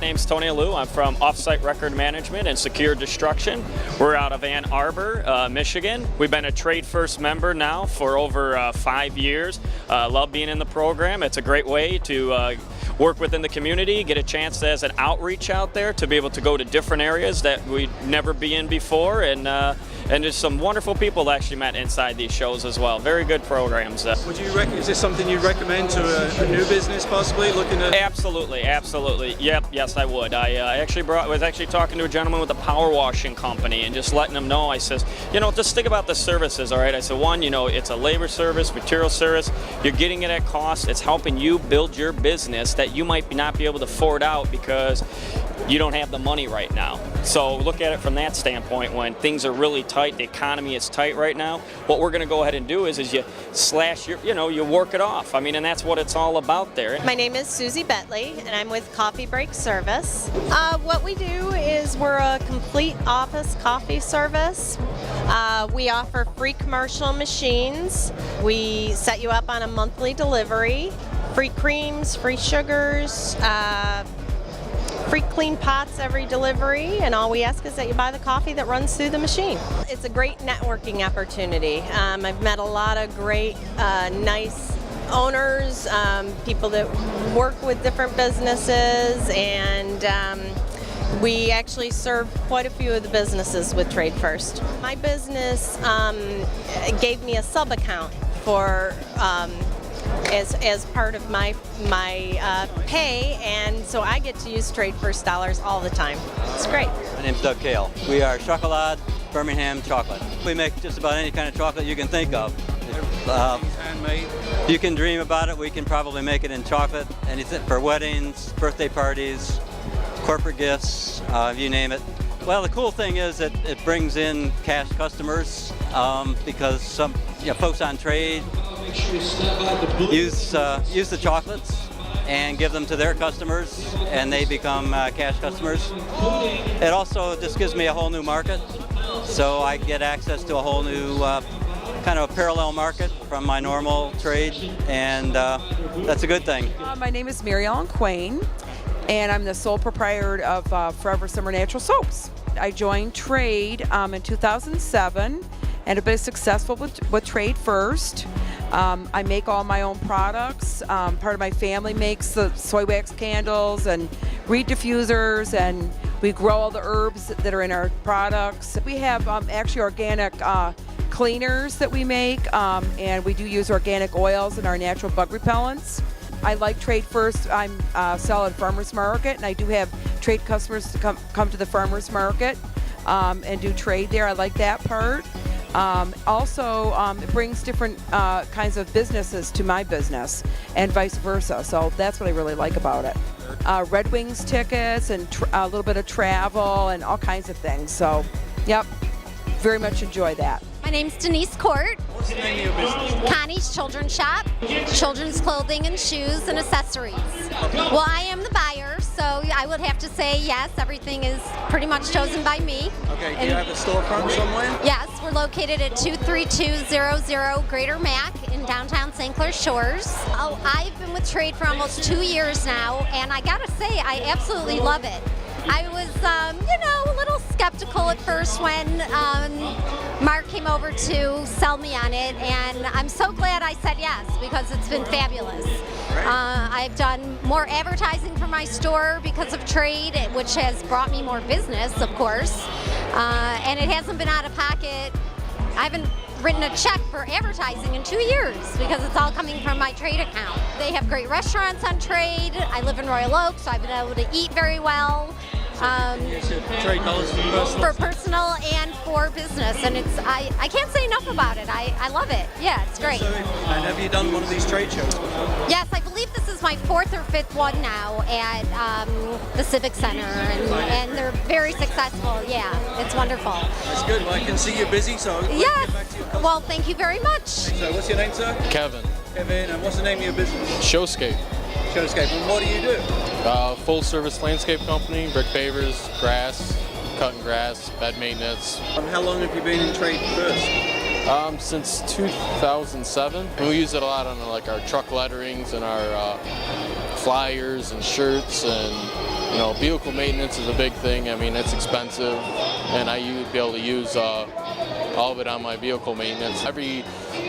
name's Tony Alou. I'm from Offsite Record Management and Secure Destruction. We're out of Ann Arbor, Michigan. We've been a TradeFirst member now for over 5 years. Love being in the program. It's a great way to work within the community, get a chance as an outreach out there to be able to go to different areas that we'd never be in before, and there's some wonderful people that actually met inside these shows as well. Very good programs. Would you is this something you recommend to a new business possibly looking at? Absolutely, absolutely. Yep, yes, I would. I was actually talking to a gentleman with a power washing company and just letting him know. I says, just think about the services, all right? I said, one, it's a labor service, material service. You're getting it at cost. It's helping you build your business that you might not be able to afford out because you don't have the money right now. So look at it from that standpoint. When things are really tight, the economy is tight right now, what we're going to go ahead and do is you slash your, you work it off. I mean, and that's what it's all about there. My name is Susie Bentley, and I'm with Coffee Break Service. What we do is we're a complete office coffee service. We offer free commercial machines. We set you up on a monthly delivery. Free creams, free sugars, free clean pots every delivery, and all we ask is that you buy the coffee that runs through the machine. It's a great networking opportunity. I've met a lot of great, nice owners, people that work with different businesses, and we actually serve quite a few of the businesses with TradeFirst. My business gave me a sub-account for as part of my pay, and so I get to use TradeFirst dollars all the time. It's great. My name's Doug Kale. We are Chocolade Birmingham Chocolate. We make just about any kind of chocolate you can think of. Handmade. You can dream about it, we can probably make it in chocolate. Anything for weddings, birthday parties, corporate gifts, you name it. Well, the cool thing is that it brings in cash customers because some folks on trade use the chocolates and give them to their customers, and they become cash customers. It also just gives me a whole new market, so I get access to a whole new kind of a parallel market from my normal trade, and that's a good thing. My name is Mary Ellen Quain, and I'm the sole proprietor of Forever Summer Natural Soaps. I joined Trade in 2007 and have been successful with TradeFirst. I make all my own products. Part of my family makes the soy wax candles and reed diffusers, and we grow all the herbs that are in our products. We have actually organic cleaners that we make, and we do use organic oils in our natural bug repellents. I like TradeFirst. I'm sell at farmers market, and I do have trade customers to come to the farmers market and do trade there. I like that part. Also, it brings different kinds of businesses to my business and vice versa. So that's what I really like about it. Red Wings tickets and a little bit of travel and all kinds of things. So, yep, very much enjoy that. My name's Denise Court. What's the name of your business? Connie's Children's Shop, children's clothing and shoes and accessories. Well, I am the buyer, so I would have to say yes, everything is pretty much chosen by me. Okay, do you have a storefront somewhere? Yes, we're located at 23200 Greater Mac in downtown St. Clair Shores. Oh, I've been with Trade for almost 2 years now, and I gotta say, I absolutely love it. I was, a little skeptical at first when Mark came over to sell me on it, and I'm so glad I said yes because it's been fabulous. I've done more advertising for my store because of Trade, which has brought me more business, of course, and it hasn't been out of pocket. I haven't written a check for advertising in 2 years because it's all coming from my Trade account. They have great restaurants on Trade. I live in Royal Oak, so I've been able to eat very well. Trade dollars for personal and for business, and it's I can't say enough about it. I love it. Yeah, it's great. And have you done one of these trade shows before? Yes, I believe this is my 4th or 5th one now at the Civic Center, and they're very successful. Yeah, it's wonderful. That's good. Well, I can see you're busy, so yes. Get back to your customers. Well, thank you very much. So, what's your name, sir? Kevin. Kevin, and what's the name of your business? Showscape. Showscape. And what do you do? Full service landscape company, brick pavers, grass, cutting grass, bed maintenance. How long have you been in TradeFirst? Since 2007. And we use it a lot on our truck letterings and our flyers and shirts and You know, vehicle maintenance is a big thing. I mean, it's expensive, and I be able to use all of it on my vehicle maintenance. Every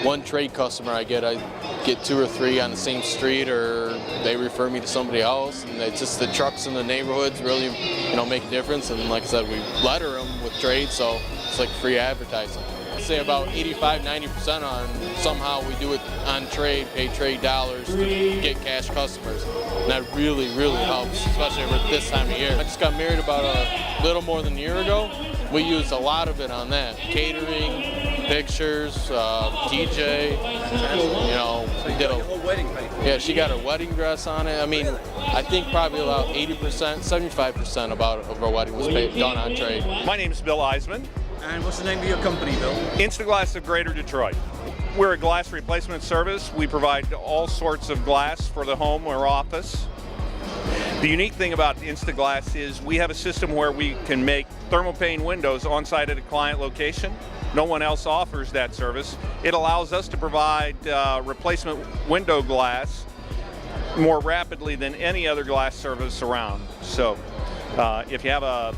one trade customer I get 2 or 3 on the same street, or they refer me to somebody else. And it's just the trucks in the neighborhoods really, you know, make a difference. And like I said, we letter them with trade, so it's like free advertising. I'd say about 85–90% on somehow we do it on trade, pay trade dollars to get cash customers. And that really, really helps, especially with this time of year. I just got married about a little more than a year ago. We used a lot of it on that. Catering, pictures, DJ, you know. So you got your whole wedding paid for. Yeah, she got her wedding dress on it. I mean, I think probably about 80%, 75% of our wedding was done on trade. My name is Bill Eisman. And what's the name of your company, Bill? Instaglass of Greater Detroit. We're a glass replacement service. We provide all sorts of glass for the home or office. The unique thing about Instaglass is we have a system where we can make thermopane windows on site at a client location. No one else offers that service. It allows us to provide replacement window glass more rapidly than any other glass service around. So if you have a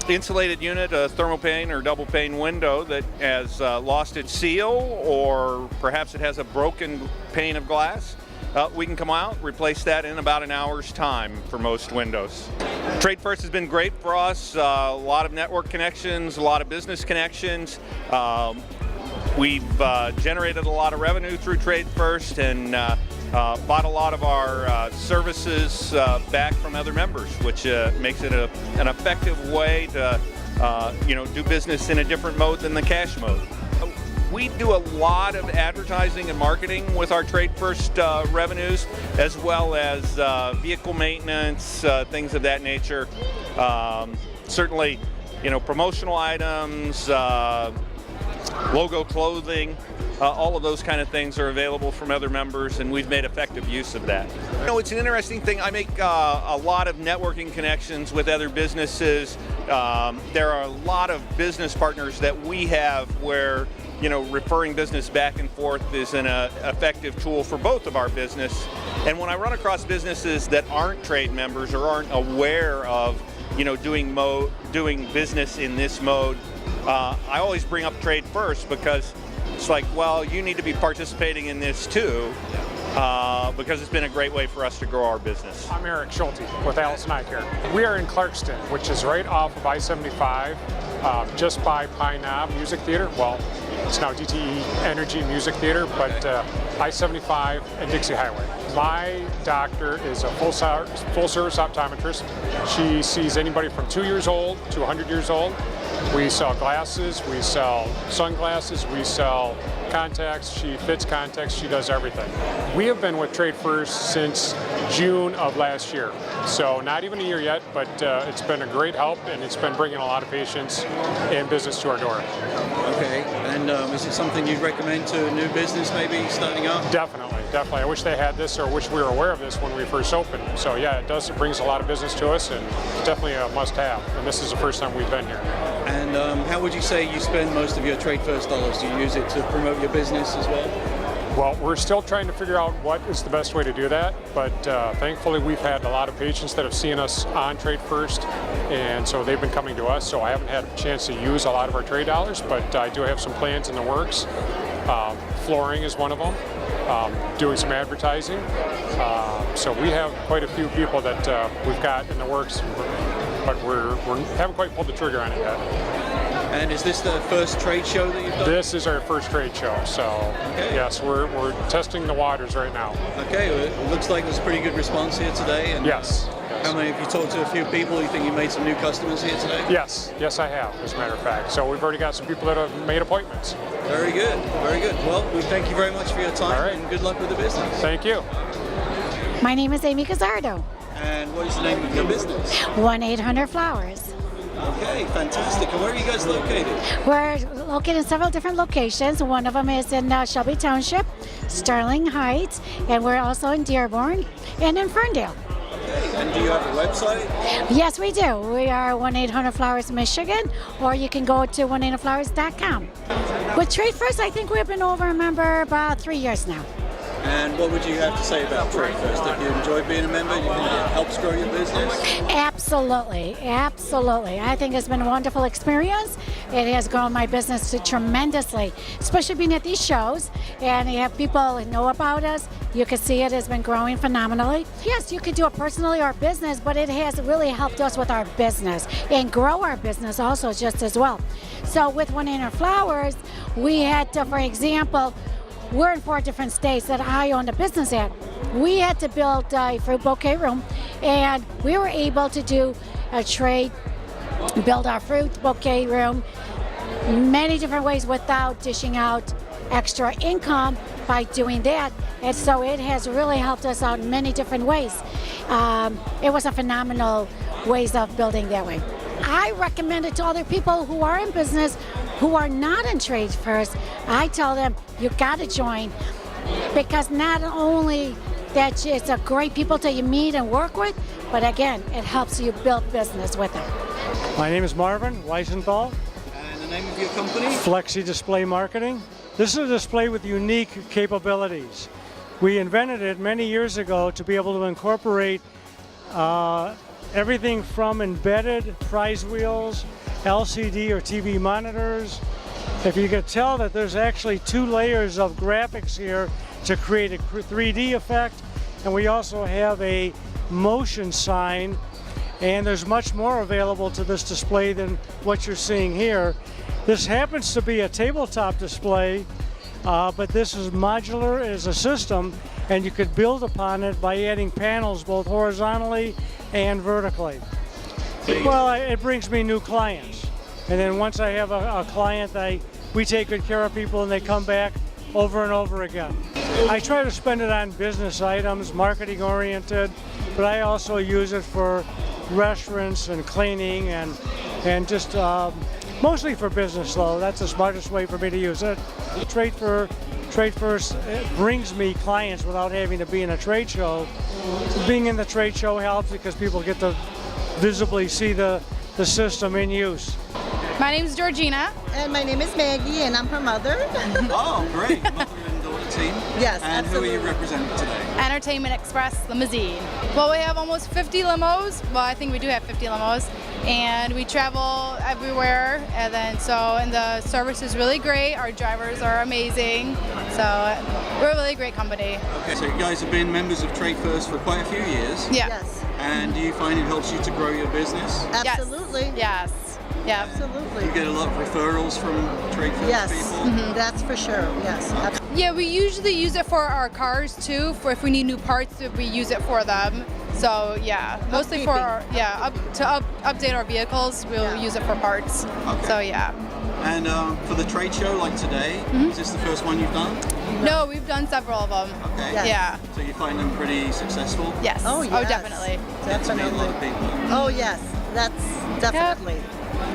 insulated unit, a thermopane or double pane window that has lost its seal, or perhaps it has a broken pane of glass, we can come out, replace that in about an hour's time for most windows. TradeFirst has been great for us. A lot of network connections, a lot of business connections. We've generated a lot of revenue through TradeFirst and bought a lot of our services back from other members, which makes it an effective way to do business in a different mode than the cash mode. We do a lot of advertising and marketing with our TradeFirst revenues, as well as vehicle maintenance, things of that nature. Certainly, promotional items, logo clothing, all of those kind of things are available from other members, and we've made effective use of that. It's an interesting thing. I make a lot of networking connections with other businesses. There are a lot of business partners that we have where referring business back and forth is an effective tool for both of our business. And when I run across businesses that aren't trade members or aren't aware of doing business in this mode, I always bring up TradeFirst, because it's like, well, you need to be participating in this too, because it's been a great way for us to grow our business. I'm Eric Schulte with Allison Eye Care. We are in Clarkston, which is right off of I-75, just by Pine Knob Music Theater. Well, it's now DTE Energy Music Theater, but I-75 and Dixie Highway. My doctor is a full-service optometrist. She sees anybody from 2 years old to 100 years old. We sell glasses, we sell sunglasses, we sell contacts. She fits contacts, she does everything. We have been with TradeFirst since June of last year. So not even a year yet, but it's been a great help, and it's been bringing a lot of patients and business to our door. Okay, and is it something you'd recommend to a new business maybe starting up? Definitely. I wish they had this, or wish we were aware of this when we first opened. So yeah, it does. It brings a lot of business to us, and it's definitely a must-have. And this is the first time we've been here. And how would you say you spend most of your TradeFirst dollars? Do you use it to promote your business as well? Well, we're still trying to figure out what is the best way to do that, but thankfully we've had a lot of patients that have seen us on TradeFirst, and so they've been coming to us, so I haven't had a chance to use a lot of our trade dollars, but I do have some plans in the works. Flooring is one of them, doing some advertising. So we have quite a few people that we've got in the works, but we haven't quite pulled the trigger on it yet. And is this the first trade show that you've done? This is our first trade show, so yes, we're testing the waters right now. Okay, well, it looks like there's a pretty good response here today. And yes. How many have you talked to? A few people? You think you made some new customers here today? Yes, I have, as a matter of fact. So we've already got some people that have made appointments. Very good, very good. Well, we thank you very much for your time, and good luck with the business. Thank you. My name is Amy Gazzardo. And what is the name of your business? 1-800-Flowers. Okay, fantastic. And where are you guys located? We're located in several different locations. One of them is in Shelby Township, Sterling Heights, and we're also in Dearborn and in Ferndale. Okay, and do you have a website? Yes, we do. We are 1-800-Flowers Michigan, or you can go to 1-800-Flowers.com. With TradeFirst, I think we've been over a member about 3 years now. And what would you have to say about TradeFirst? Have you enjoyed being a member? Do you think it helps grow your business? Absolutely, absolutely. I think it's been a wonderful experience. It has grown my business tremendously, especially being at these shows and you have people know about us. You can see it has been growing phenomenally. Yes, you could do it personally or business, but it has really helped us with our business and grow our business also just as well. So with 1-800 Flowers, we had to, for example, we're in 4 different states that I own a business at. We had to build a fruit bouquet room, and we were able to do a trade, build our fruit bouquet room many different ways without dishing out extra income by doing that. And so it has really helped us out in many different ways. It was a phenomenal ways of building that way. I recommend it to other people who are in business, who are not in TradeFirst. I tell them, you got to join, because not only that it's a great people to you meet and work with, but again, it helps you build business with them. My name is Marvin Weisenthal. And the name of your company? Flexi Display Marketing. This is a display with unique capabilities. We invented it many years ago to be able to incorporate everything from embedded prize wheels, LCD or TV monitors. If you could tell that there's actually 2 layers of graphics here to create a 3D effect, and we also have a motion sign, and there's much more available to this display than what you're seeing here. This happens to be a tabletop display, but this is modular as a system, and you could build upon it by adding panels both horizontally and vertically. Well, it brings me new clients, and then once I have a client, we take good care of people and they come back over and over again. I try to spend it on business items, marketing oriented, but I also use it for restaurants and cleaning and just mostly for business though. That's the smartest way for me to use it. TradeFirst brings me clients without having to be in a trade show. Being in the trade show helps because people get to visibly see the system in use. My name is Georgina. And my name is Maggie, and I'm her mother. Oh, great. Mother and daughter team. Yes, And absolutely. who are you representing today? Entertainment Express Limousine. Well, we have almost 50 limos. Well, I think we do have 50 limos. And we travel everywhere. And the service is really great. Our drivers are amazing. So we're a really great company. Okay, so you guys have been members of TradeFirst for quite a few years. Yeah. Yes, And do you find it helps you to grow your business? absolutely. Yes. Yeah. Absolutely. You get a lot of referrals from TradeFirst Yes, people? that's for sure. Yes. Yeah, we usually use it for our cars too. For if we need new parts, we use it for them. So yeah, mostly for update our vehicles, we'll use it for parts. Okay. So yeah. And for the trade show like today, is this the first one you've done? No, we've done several of them. Okay. Yes. Yeah. So you find them pretty successful? Yes. Oh, Oh, yes. definitely. Get to meet a lot of people. Oh yes, that's definitely.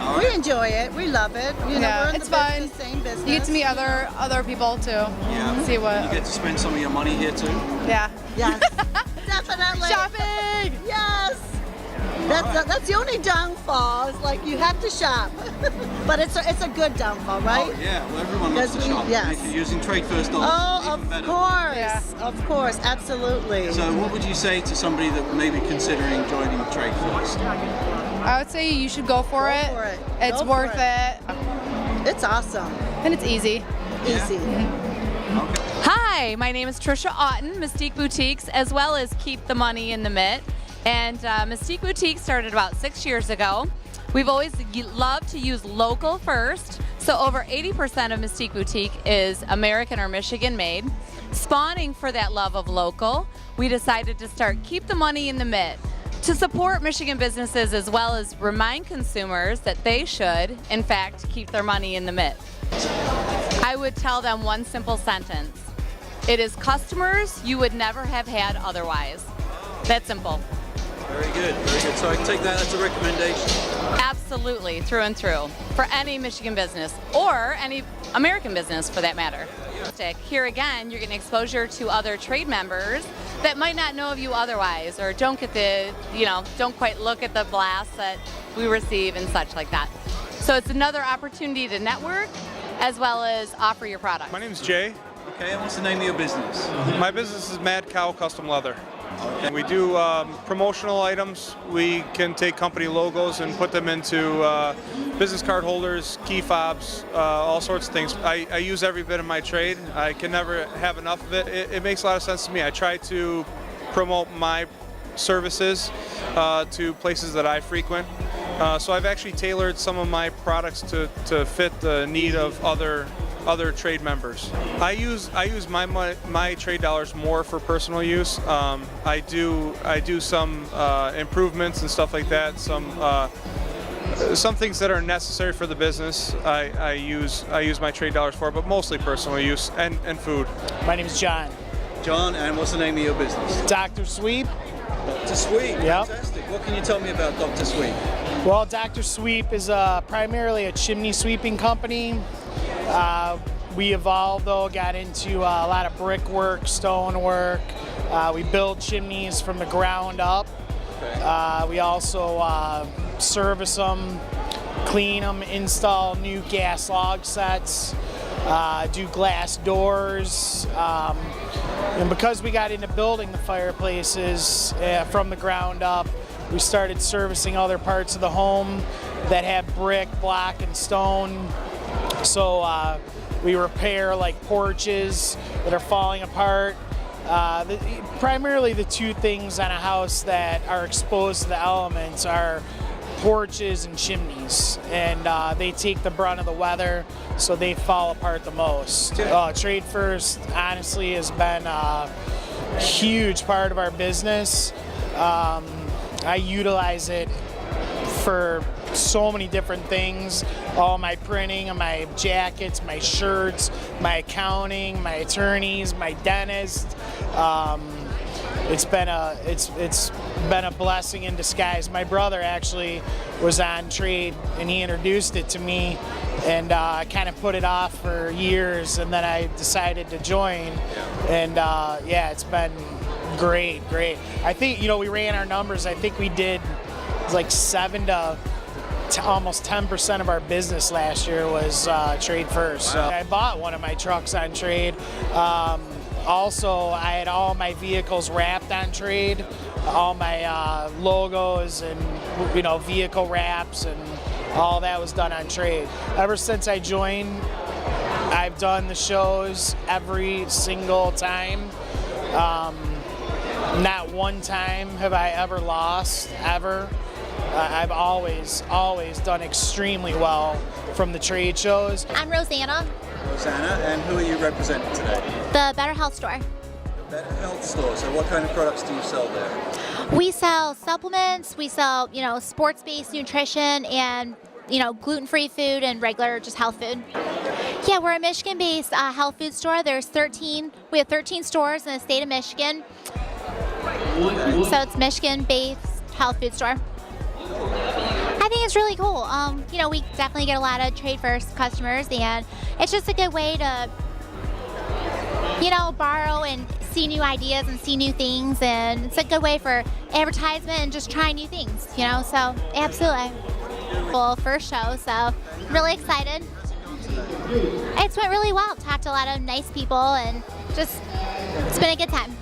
All We right. enjoy it. We love it. You know, Yeah, we're in it's the fun. business, same business. You get to meet other people too. Yeah. See what. You get to spend some of your money here too? Yeah. Yes, definitely. Shopping. Yes. That's the only downfall. Is like you have to shop, but it's a good downfall, right? Oh yeah, well everyone loves to Yes, shop. yes. And if you're using TradeFirst dollars, Oh, even better. of course, absolutely. So what would you say to somebody that may be considering joining TradeFirst? I would say you should go for it. for it. It's Go for worth it. It's awesome. And it's easy. Easy. Okay. Hi, my name is Trisha Otten, Mystique Boutiques, as well as Keep the Money in the Mitt. And Mystique Boutique started about 6 years ago. We've always loved to use local first, so over 80% of Mystique Boutique is American or Michigan made. Spawning for that love of local, we decided to start Keep the Money in the Mitt to support Michigan businesses as well as remind consumers that they should, in fact, keep their money in the mitt. I would tell them one simple sentence. It is customers you would never have had otherwise. That simple. Very good, very good. So I can take that as a recommendation. Absolutely, through and through, for any Michigan business or any American business for that matter. Here again, you're getting exposure to other trade members that might not know of you otherwise, or don't get don't quite look at the blasts that we receive and such like that. So it's another opportunity to network as well as offer your product. My name is Jay. Okay, and what's the name of your business? My business is Mad Cow Custom Leather. And we do promotional items. We can take company logos and put them into business card holders, key fobs, all sorts of things. I use every bit of my trade. I can never have enough of it. It makes a lot of sense to me. I try to promote my services to places that I frequent. So I've actually tailored some of my products to fit the need of other trade members. I use my trade dollars more for personal use. I do some improvements and stuff like that. Some things that are necessary for the business. I use my trade dollars for, but mostly personal use and food. My name is John. John, and what's the name of your business? Dr. Sweep. Dr. Sweep. Yep. Fantastic. What can you tell me about Dr. Sweep? Well, Dr. Sweep is primarily a chimney sweeping company. We evolved, though, got into a lot of brickwork, stonework. We build chimneys from the ground up. Okay. We also service them, clean them, install new gas log sets, do glass doors. And because we got into building the fireplaces from the ground up, we started servicing other parts of the home that have brick, block, and stone. So we repair like porches that are falling apart. Primarily the two things on a house that are exposed to the elements are porches and chimneys, and they take the brunt of the weather, so they fall apart the most. TradeFirst honestly has been a huge part of our business. I utilize it for so many different things. All my printing, my jackets, my shirts, my accounting, my attorneys, my dentist. It's been a blessing in disguise. My brother actually was on trade and he introduced it to me, and I kind of put it off for years, and then I decided to join, and yeah, it's been great. I think, we ran our numbers. I think we did like 7 to almost 10% of our business last year was TradeFirst. So I bought one of my trucks on trade. Also, I had all my vehicles wrapped on trade, all my logos and vehicle wraps, and all that was done on trade. Ever since I joined, I've done the shows every single time. Not one time have I ever lost, ever. I've always done extremely well from the trade shows. I'm Rosanna. Rosanna, and who are you representing today? The Better Health Store. The Better Health Store. So what kind of products do you sell there? We sell supplements, we sell, sports-based nutrition and, gluten-free food and regular just health food. Yeah, we're a Michigan-based health food store. We have 13 stores in the state of Michigan. Okay. So it's Michigan-based health food store. I think it's really cool. We definitely get a lot of TradeFirst customers, and it's just a good way to, borrow and see new ideas and see new things, and it's a good way for advertisement and just trying new things, so absolutely. Well, first show, so I'm really excited. It's went really well. Talked to a lot of nice people, and it's been a good time.